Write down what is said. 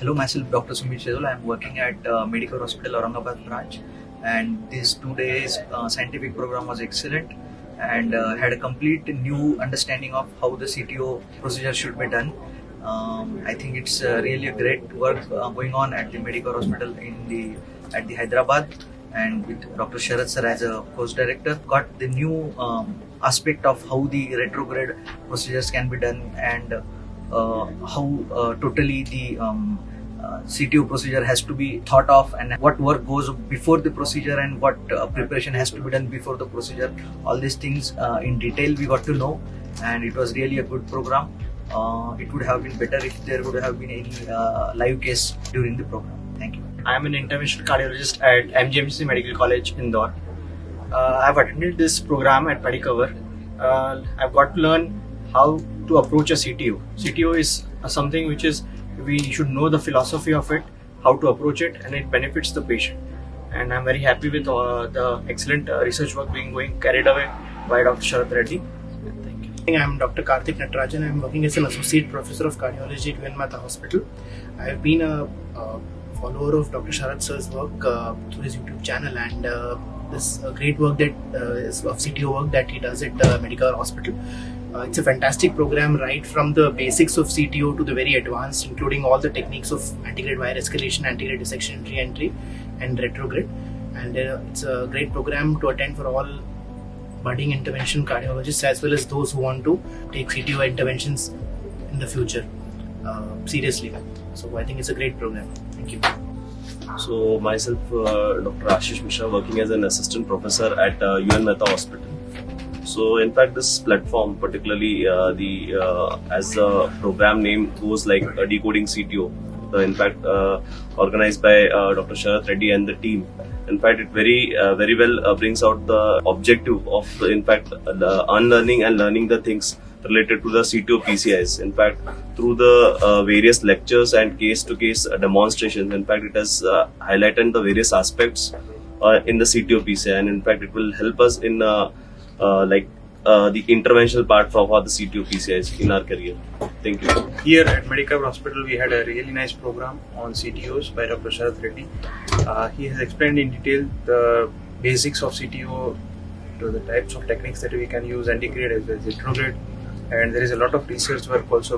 Hello, myself Dr. Sumit Shedul. I am working at Medicover Hospital Aurangabad branch, and this 2 days scientific program was excellent and had a complete new understanding of how the CTO procedure should be done. I think it's really a great work going on at the Medicover Hospital at the Hyderabad, and with Dr. Sharath sir as a course director, got the new aspect of how the retrograde procedures can be done, and how totally the CTO procedure has to be thought of, and what work goes before the procedure, and what preparation has to be done before the procedure. All these things in detail we got to know, and it was really a good program. It would have been better if there would have been any live case during the program. Thank you. I am an interventional cardiologist at MGMC Medical College, Indore. I've attended this program at Medicover. I've got to learn how to approach a CTO. CTO is something which is, we should know the philosophy of it, how to approach it, and it benefits the patient. And I'm very happy with the excellent research work carried away by Dr. Sharath Reddy. Thank you. I'm Dr. Karthik Natarajan. I'm working as an Associate Professor of Cardiology at Medha Hospital. I've been a follower of Dr. Sharath sir's work through his YouTube channel, and this great work that is of CTO work that he does at Medicover Hospital. It's a fantastic program, right from the basics of CTO to the very advanced, including all the techniques of antegrade wire escalation, antegrade dissection, re-entry, and retrograde. And it's a great program to attend for all budding intervention cardiologists, as well as those who want to take CTO interventions in the future seriously. So I think it's a great program. Thank you. So myself, Dr. Ashish Mishra, working as an assistant professor at Medha Hospital. So in fact, this platform, particularly as the program name goes, like Decoding CTO, in fact organized by Dr. Sharath Reddy and the team. In fact, it very well brings out the objective of, in fact, unlearning and learning the things related to the CTO PCIs. In fact, through the various lectures and case-to-case demonstrations, in fact, it has highlighted the various aspects in the CTO PCI, and in fact, it will help us in the interventional part for the CTO PCIs in our career. Thank you. Here at Medicover Hospital, we had a really nice program on CTOs by Dr. Sharath Reddy. He has explained in detail the basics of CTO, to the types of techniques that we can use, antegrade as well as retrograde, and there is a lot of research work also